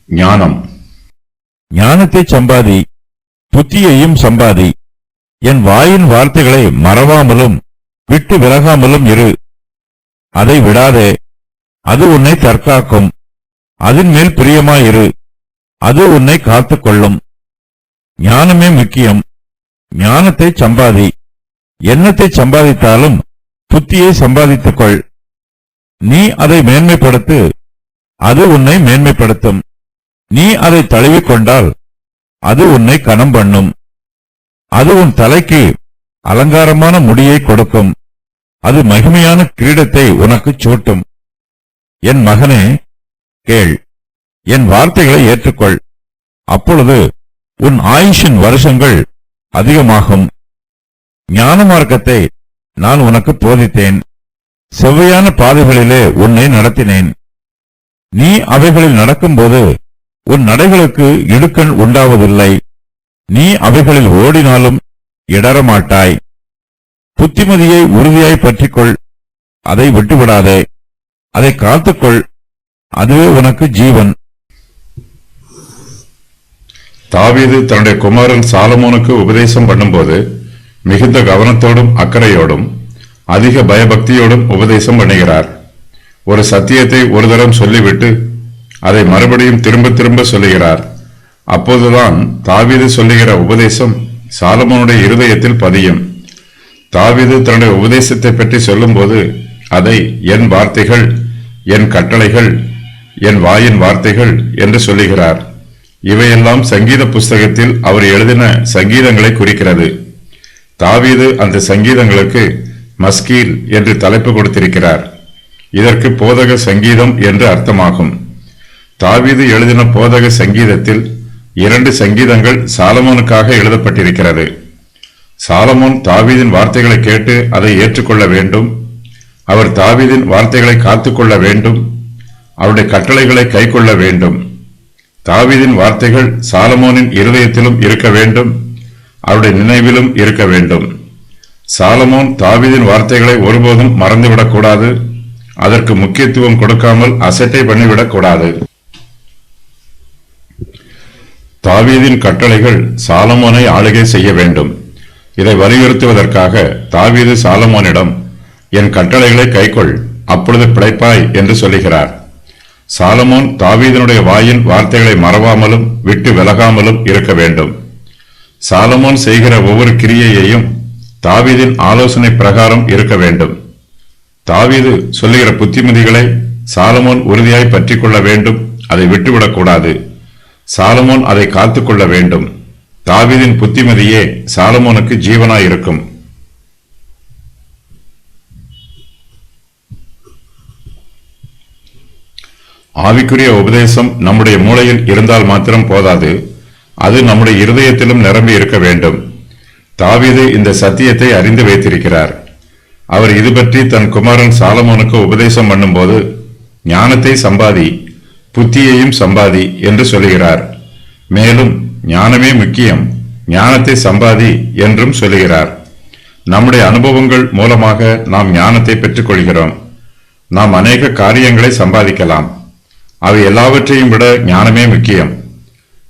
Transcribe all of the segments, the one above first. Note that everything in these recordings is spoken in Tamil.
ஞானம். ஞானத்தை சம்பாதி, புத்தியையும் சம்பாதி. என் வாயின் வார்த்தைகளை மறவாமலும் விட்டு விலகாமலும் இரு. அதை விடாதே, அது உன்னை தற்காக்கும். அதன் மேல் பிரியமாயிரு, அது உன்னை காத்துக்கொள்ளும். ஞானமே முக்கியம். ஞானத்தை சம்பாதி. எண்ணத்தை சம்பாதித்தாலும் புத்தியை சம்பாதித்துக்கொள். நீ அதை மேன்மைப்படுத்து, அது உன்னை மேன்மைப்படுத்தும். நீ அதை தழுவிக்கொண்டால் அது உன்னை கனம் பண்ணும். அது உன் தலைக்கு அலங்காரமான முடியை கொடுக்கும். அது மகிமையான கிரீடத்தை உனக்குச் சூட்டும். என் மகனே, கேள், என் வார்த்தைகளை ஏற்றுக்கொள். அப்பொழுது உன் ஆயுஷின் வருஷங்கள் அதிகமாகும். ஞான மார்க்கத்தை நான் உனக்கு போதித்தேன். செவ்வையான பாதைகளிலே உன்னை நடத்தினேன். நீ அவைகளில் நடக்கும்போது உன் நடைகளுக்கு இடுக்கண் உண்டாவதில்லை. நீ அவைகளில் ஓடினாலும் இடரமாட்டாய். புத்திமதியை உறுதியாய் பற்றிக்கொள், அதை விட்டுவிடாதே. அதை காத்துக்கொள், அதுவே உனக்கு ஜீவன். தாவீது தன்னுடைய குமாரன் சாலமோனுக்கு உபதேசம் பண்ணும்போது மிகுந்த கவனத்தோடும் அக்கறையோடும் அதிக பயபக்தியோடும் உபதேசம் பண்ணுகிறார். ஒரு சத்தியத்தை ஒரு தரம் சொல்லிவிட்டு அதை மறுபடியும் திரும்ப திரும்ப சொல்லுகிறார். அப்போதுதான் தாவீது சொல்லுகிற உபதேசம் சாலமோனுடைய இருதயத்தில் பதியும். தாவீது தன்னுடைய உபதேசத்தை பற்றி சொல்லும்போது அதை என் வார்த்தைகள், என் கட்டளைகள், என் வாயின் வார்த்தைகள் என்று சொல்லுகிறார். இவையெல்லாம் சங்கீத புஸ்தகத்தில் அவர் எழுதின சங்கீதங்களை குறிக்கிறது. தாவீது அந்த சங்கீதங்களுக்கு மஸ்கீல் என்று தலைப்பு கொடுத்திருக்கிறார். இதற்கு போதக சங்கீதம் என்று அர்த்தமாகும். தாவீது எழுதின போதக சங்கீதத்தில் 2 சங்கீதங்கள் சாலமோனுக்காக எழுதப்பட்டிருக்கிறது. சாலமோன் தாவீதின் வார்த்தைகளை கேட்டு அதை ஏற்றுக்கொள்ள வேண்டும். அவர் தாவீதின் வார்த்தைகளை காத்துக்கொள்ள வேண்டும். அவருடைய கட்டளைகளை கைக்கொள்ள வேண்டும். தாவீதின் வார்த்தைகள் சாலமோனின் இருதயத்திலும் இருக்க வேண்டும், அவருடைய நினைவிலும் இருக்க வேண்டும். சாலமோன் தாவீதின் வார்த்தைகளை ஒருபோதும் மறந்துவிடக்கூடாது. அதற்கு முக்கியத்துவம் கொடுக்காமல் அசட்டை பண்ணிவிடக்கூடாது. தாவீதின் கட்டளைகள் சாலமோனை ஆளுகை செய்ய வேண்டும். இதை வலியுறுத்துவதற்காக தாவீது சாலமோனிடம், என் கட்டளைகளை கைக்கொள், அப்பொழுது பிழைப்பாய் என்று சொல்லுகிறார். சாலமோன் தாவீதினுடைய வாயின் வார்த்தைகளை மறவாமலும் விட்டு விலகாமலும் இருக்க வேண்டும். சாலமோன் செய்கிற ஒவ்வொரு கிரியையையும் தாவீதின் ஆலோசனை பிரகாரம் இருக்க வேண்டும். தாவீது சொல்லுகிற புத்திமதிகளை சாலமோன் உறுதியாய் பற்றி கொள்ள வேண்டும். அதை விட்டுவிடக்கூடாது. சாலமோன் அதை காத்துக்கொள்ள வேண்டும். தாவீதின் புத்திமதியே சாலமோனுக்கு ஜீவனாயிருக்கும். ஆவிக்குரிய உபதேசம் நம்முடைய மூளையில் இருந்தால் மாத்திரம் போதாது, அது நம்முடைய இருதயத்திலும் நிரம்பி இருக்க வேண்டும். தாவீது இந்த சத்தியத்தை அறிந்து வைத்திருக்கிறார். அவர் இது பற்றி தன் குமாரன் சாலமோனுக்கு உபதேசம் பண்ணும்போது, ஞானத்தை சம்பாதி, புத்தியையும் சம்பாதி என்று சொல்லுகிறார். மேலும் ஞானமே முக்கியம், ஞானத்தை சம்பாதி என்றும் சொல்லுகிறார். நம்முடைய அனுபவங்கள் மூலமாக நாம் ஞானத்தை பெற்றுக் கொள்கிறோம். நாம் அநேக காரியங்களை சம்பாதிக்கலாம். அவை எல்லாவற்றையும் விட ஞானமே முக்கியம்.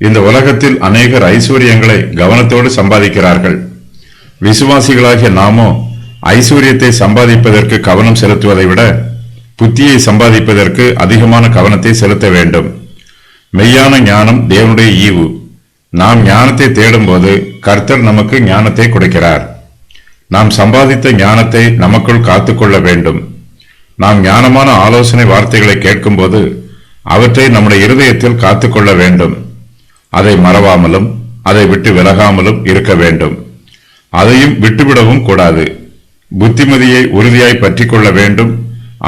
இந்த உலகத்தில் அநேகர் ஐஸ்வர்யங்களை கவனத்தோடு சம்பாதிக்கிறார்கள். விசுவாசிகளாகிய நாமோ ஐஸ்வர்யத்தை சம்பாதிப்பதற்கு கவனம் செலுத்துவதை விட புத்தியை சம்பாதிப்பதற்கு அதிகமான கவனத்தை செலுத்த வேண்டும். மெய்யான ஞானம் தேவனுடைய ஈவு. நாம் ஞானத்தை தேடும்போது கர்த்தர் நமக்கு ஞானத்தை கொடுக்கிறார். நாம் சம்பாதித்த ஞானத்தை நமக்குள் காத்துக்கொள்ள வேண்டும். நாம் ஞானமான ஆலோசனை வார்த்தைகளை கேட்கும்போது அவற்றை நம்முடைய இருதயத்தில் காத்துக்கொள்ள வேண்டும். அதை மறவாமலும் அதை விட்டு விலகாமலும் இருக்க வேண்டும். அதையும் விட்டுவிடவும் கூடாது. புத்திமதியை உறுதியாய் பற்றி கொள்ள வேண்டும்.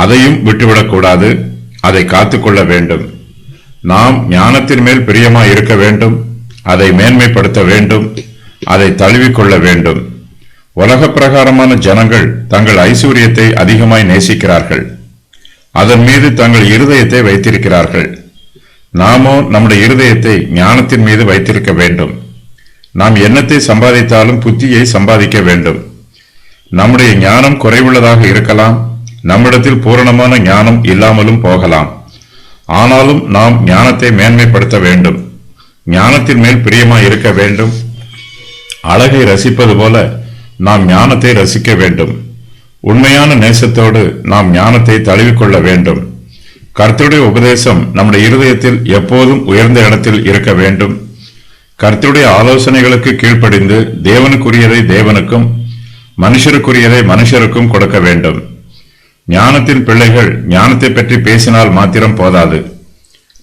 அதையும் விட்டுவிடக்கூடாது. அதை காத்துக்கொள்ள வேண்டும். நாம் ஞானத்தின் மேல் பிரியமாய் இருக்க வேண்டும். அதை மேன்மைப்படுத்த வேண்டும். அதை தழுவிக்கொள்ள வேண்டும். உலக பிரகாரமான ஜனங்கள் தங்கள் ஐஸ்வர்யத்தை அதிகமாய் நேசிக்கிறார்கள். அதன் மீது தங்கள் இருதயத்தை வைத்திருக்கிறார்கள். நாமோ நம்முடைய இருதயத்தை ஞானத்தின் மீது வைத்திருக்க வேண்டும். நாம் எண்ணத்தை சம்பாதித்தாலும் புத்தியை சம்பாதிக்க வேண்டும். நம்முடைய ஞானம் குறைவுள்ளதாக இருக்கலாம். நம்மிடத்தில் பூரணமான ஞானம் இல்லாமலும் போகலாம். ஆனாலும் நாம் ஞானத்தை மேன்மைப்படுத்த வேண்டும். ஞானத்தின் மேல் பிரியமாய் இருக்க வேண்டும். அழகை ரசிப்பது போல நாம் ஞானத்தை ரசிக்க வேண்டும். உண்மையான நேசத்தோடு நாம் ஞானத்தை தழுவிக்கொள்ள வேண்டும். கர்த்தருடைய உபதேசம் நம்முடைய இருதயத்தில் எப்போதும் உயர்ந்த இடத்தில் இருக்க வேண்டும். கர்த்தருடைய ஆலோசனைகளுக்கு கீழ்ப்படிந்து தேவனுக்குரியதை தேவனுக்கும் மனுஷருக்குரியதை மனுஷருக்கும் கொடுக்க வேண்டும். ஞானத்தின் பிள்ளைகள் ஞானத்தை பற்றி பேசினால் மாத்திரம் போதாது.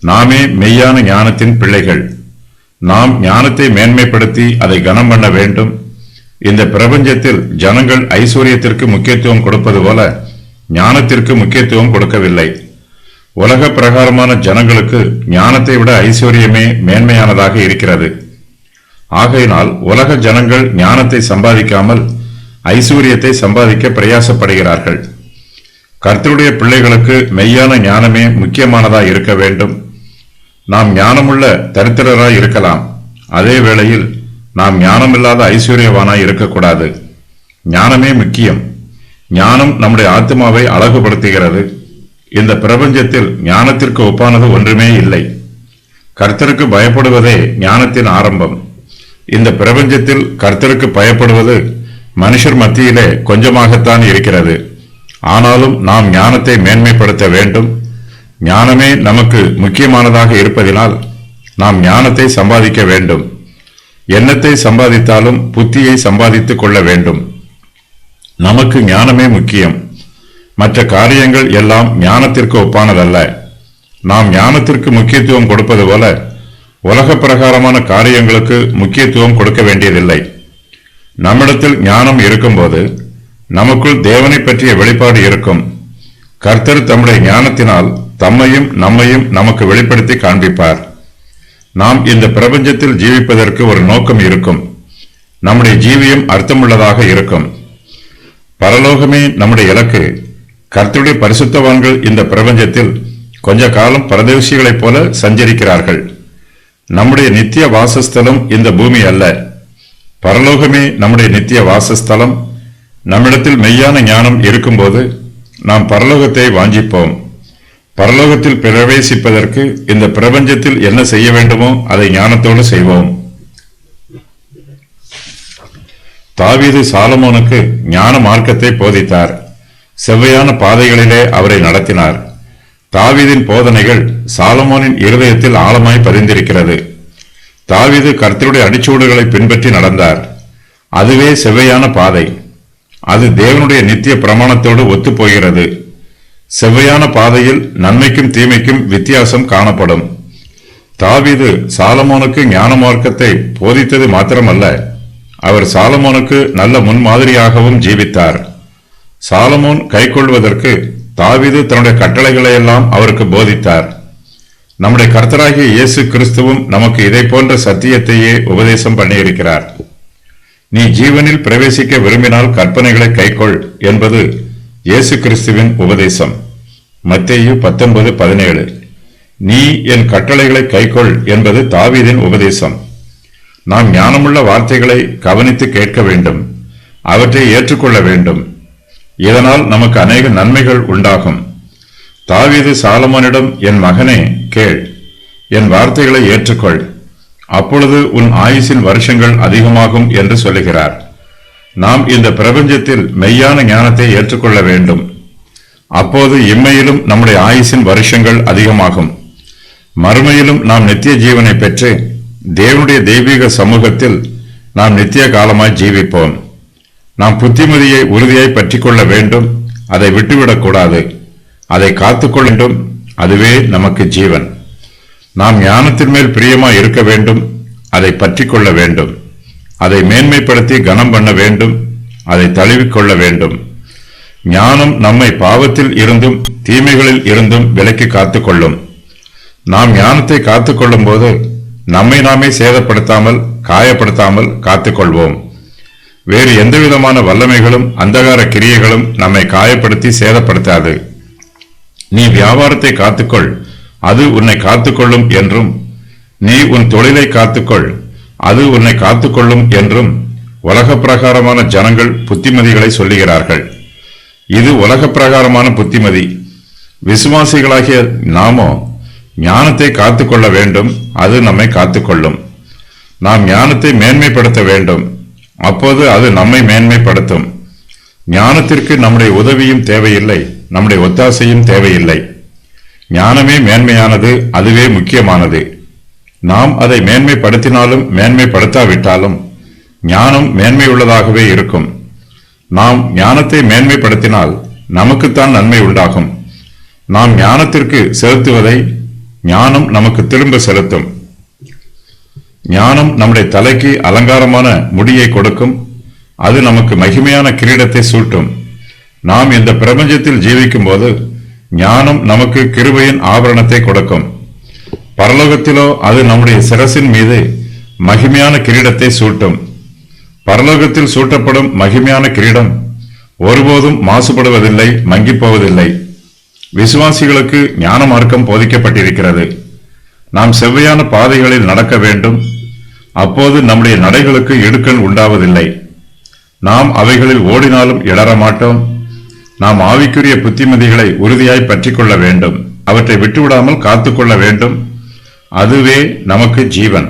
நாமே மெய்யான ஞானத்தின் பிள்ளைகள். நாம் ஞானத்தை மேன்மைப்படுத்தி அதை கனம் பண்ண வேண்டும். இந்த பிரபஞ்சத்தில் ஜனங்கள் ஐஸ்வர்யத்திற்கு முக்கியத்துவம் கொடுப்பது போல ஞானத்திற்கு முக்கியத்துவம் கொடுக்கவில்லை. உலக பிரகாரமான ஜனங்களுக்கு ஞானத்தை விட ஐஸ்வர்யமே மேன்மையானதாக இருக்கிறது. ஆகையினால் உலக ஜனங்கள் ஞானத்தை சம்பாதிக்காமல் ஐஸ்வர்யத்தை சம்பாதிக்க பிரயாசப்படுகிறார்கள். கர்த்தருடைய பிள்ளைகளுக்கு மெய்யான ஞானமே முக்கியமானதாய் இருக்க வேண்டும். நாம் ஞானமுள்ள தரித்திரராய் இருக்கலாம். அதே வேளையில் நாம் ஞானமில்லாத ஐஸ்வர்யவானாய் இருக்கக்கூடாது. ஞானமே முக்கியம். ஞானம் நம்முடைய ஆத்மாவை அழகுபடுத்துகிறது. இந்த பிரபஞ்சத்தில் ஞானத்திற்கு ஒப்பானது ஒன்றுமே இல்லை. கர்த்தருக்கு பயப்படுவதே ஞானத்தின் ஆரம்பம். இந்த பிரபஞ்சத்தில் கர்த்தருக்கு பயப்படுவது மனுஷர் மத்தியிலே கொஞ்சமாகத்தான் இருக்கிறது. ஆனாலும் நாம் ஞானத்தை மேன்மைப்படுத்த வேண்டும். ஞானமே நமக்கு முக்கியமானதாக இருப்பதினால் நாம் ஞானத்தை சம்பாதிக்க வேண்டும். எண்ணத்தை சம்பாதித்தாலும் புத்தியை சம்பாதித்துக் கொள்ள வேண்டும். நமக்கு ஞானமே முக்கியம். மற்ற காரியங்கள் எல்லாம் ஞானத்திற்கு ஒப்பானதல்ல. நாம் ஞானத்திற்கு முக்கியத்துவம் கொடுப்பது போல உலக பிரகாரமான காரியங்களுக்கு முக்கியத்துவம் கொடுக்க வேண்டியதில்லை. நம்மிடத்தில் ஞானம் இருக்கும்போது நமக்குள் தேவனை பற்றிய வெளிப்பாடு இருக்கும். கர்த்தர் தம்முடைய ஞானத்தினால் தம்மையும் நம்மையும் நமக்கு வெளிப்படுத்தி காண்பிப்பார். நாம் இந்த பிரபஞ்சத்தில் ஜீவிப்பதற்கு ஒரு நோக்கம் இருக்கும். நம்முடைய ஜீவியம் அர்த்தமுள்ளதாக இருக்கும். பரலோகமே நம்முடைய இலக்கு. கர்த்தருடைய பரிசுத்தவான்கள் இந்த பிரபஞ்சத்தில் கொஞ்ச காலம் பரதேசிகளைப் போல சஞ்சரிக்கிறார்கள். நம்முடைய நித்திய வாசஸ்தலம் இந்த பூமி அல்ல. பரலோகமே நம்முடைய நித்திய வாசஸ்தலம். நம்மிடத்தில் மெய்யான ஞானம் இருக்கும்போது நாம் பரலோகத்தை வாஞ்சிப்போம். பரலோகத்தில் பிரவேசிப்பதற்கு இந்த பிரபஞ்சத்தில் என்ன செய்ய வேண்டுமோ அதை ஞானத்தோடு செய்வோம். தாவீது சாலமோனுக்கு ஞான மார்க்கத்தை போதித்தார். செவ்வையான பாதைகளிலே அவரை நடத்தினார். தாவீதின் போதனைகள் சாலமோனின் இருதயத்தில் ஆழமாய் பதிந்திருக்கிறது. தாவீது கர்த்தருடைய அடிச்சூடுகளை பின்பற்றி நடந்தார். அதுவே செவ்வையான பாதை. அது தேவனுடைய நித்திய பிரமாணத்தோடு ஒத்துப்போகிறது. செவ்வையான பாதையில் நன்மைக்கும் தீமைக்கும் வித்தியாசம் காணப்படும். தாவீது சாலமோனுக்கு ஞான மார்க்கத்தை போதித்தது மாத்திரமல்ல, அவர் சாலமோனுக்கு நல்ல முன்மாதிரியாகவும் ஜீவித்தார். சாலமோன் கைக்கொள்வதற்கு தாவீது தன்னுடைய கட்டளைகளையெல்லாம் அவருக்கு போதித்தார். நம்முடைய கர்த்தராகிய இயேசு கிறிஸ்துவும் நமக்கு இதை போன்ற சத்தியத்தையே உபதேசம் பண்ணியிருக்கிறார். நீ ஜீவனில் பிரவேசிக்க விரும்பினால் கற்பனைகளை கைக்கொள் என்பது இயேசு கிறிஸ்துவின் உபதேசம். மத்தேயு 19:17. நீ என் கட்டளைகளை கைக்கொள் என்பது தாவீதின் உபதேசம். நாம் ஞானமுள்ள வார்த்தைகளை கவனித்து கேட்க வேண்டும். அவற்றை ஏற்றுக்கொள்ள வேண்டும். இதனால் நமக்கு அநேக நன்மைகள் உண்டாகும். தாவீது சாலமோனிடம், என் மகனே கேள், என் வார்த்தைகளை ஏற்றுக்கொள், அப்பொழுது உன் ஆயுசின் வருஷங்கள் அதிகமாகும் என்று சொல்லுகிறார். நாம் இந்த பிரபஞ்சத்தில் மெய்யான ஞானத்தை ஏற்றுக்கொள்ள வேண்டும். அப்போது இம்மையிலும் நம்முடைய ஆயுசின் வருஷங்கள் அதிகமாகும். மறுமையிலும் நாம் நித்திய ஜீவனை பெற்று தேவனுடைய தெய்வீக சமூகத்தில் நாம் நித்திய காலமாய் ஜீவிப்போம். நாம் புத்திமதியை உறுதியாய் பற்றிக் கொள்ள வேண்டும். அதை விட்டுவிடக்கூடாது. அதை காத்துக்கொள்ள வேண்டும். அதுவே நமக்கு ஜீவன். நாம் ஞானத்தின் மேல் பிரியமாய் இருக்க வேண்டும். அதை பற்றிக் கொள்ள வேண்டும். அதை மேன்மைப்படுத்தி கனம் பண்ண வேண்டும். அதை தழுவிக்கொள்ள வேண்டும். ஞானம் நம்மை பாவத்தில் இருந்தும் தீமைகளில் இருந்தும் விலக்கி காத்துக்கொள்ளும். நாம் ஞானத்தை காத்துக்கொள்ளும் போது நம்மை நாமே சேதப்படுத்தாமல் காயப்படுத்தாமல் காத்துக்கொள்வோம். வேறு எந்தவிதமான வல்லமைகளும் அந்தகார கிரியைகளும் நம்மை காயப்படுத்தி சேதப்படுத்தாது. நீ வியாபாரத்தை காத்துக்கொள், அது உன்னை காத்துக்கொள்ளும் என்றும், நீ உன் தொழிலை காத்துக்கொள், அது உன்னை காத்துக்கொள்ளும் என்றும் உலக பிரகாரமான ஜனங்கள் புத்திமதிகளை சொல்லுகிறார்கள். இது உலக பிரகாரமான புத்திமதி. விசுவாசிகளாகிய நாமோ ஞானத்தை காத்துக்கொள்ள வேண்டும், அது நம்மை காத்துக்கொள்ளும். நாம் ஞானத்தை மேன்மைப்படுத்த வேண்டும், அப்போது அது நம்மை மேன்மைப்படுத்தும். ஞானத்திற்கு நம்முடைய உதவியும் தேவையில்லை, நம்முடைய ஒத்தாசையும் தேவையில்லை. ஞானமே மேன்மையானது, அதுவே முக்கியமானது. நாம் அதை மேன்மைப்படுத்தினாலும் மேன்மைப்படுத்தாவிட்டாலும் ஞானம் மேன்மையுள்ளதாகவே இருக்கும். நாம் ஞானத்தை மேன்மைப்படுத்தினால் நமக்குத்தான் நன்மை உண்டாகும். நாம் ஞானத்திற்கு செலுத்துவதை ஞானம் நமக்கு திரும்ப செலுத்தும். ஞானம் நம்முடைய தலைக்கு அலங்காரமான முடியை கொடுக்கும், அது நமக்கு மகிமையான கிரீடத்தை சூட்டும். நாம் இந்த பிரபஞ்சத்தில் ஜீவிக்கும் போது ஞானம் நமக்கு கிருபையின் ஆபரணத்தை கொடுக்கும். பரலோகத்திலோ அது நம்முடைய சிரசின் மீது மகிமையான கிரீடத்தை சூட்டும். பரலோகத்தில் சூட்டப்படும் மகிமையான கிரீடம் ஒருபோதும் மாசுபடுவதில்லை, மங்கிப் போவதில்லை. விசுவாசிகளுக்கு ஞான மார்க்கம் போதிக்கப்பட்டிருக்கிறது. நாம் செவ்வையான பாதைகளில் நடக்க வேண்டும், அப்போது நம்முடைய நடைகளுக்கு இடுக்கண் உண்டாவதில்லை. நாம் அவைகளில் ஓடினாலும் இடற மாட்டோம். நாம் ஆவிக்குரிய புத்திமதிகளை உறுதியாய் பற்றிக் கொள்ள வேண்டும், அவற்றை விட்டுவிடாமல் காத்துக்கொள்ள வேண்டும். அதுவே நமக்கு ஜீவன்.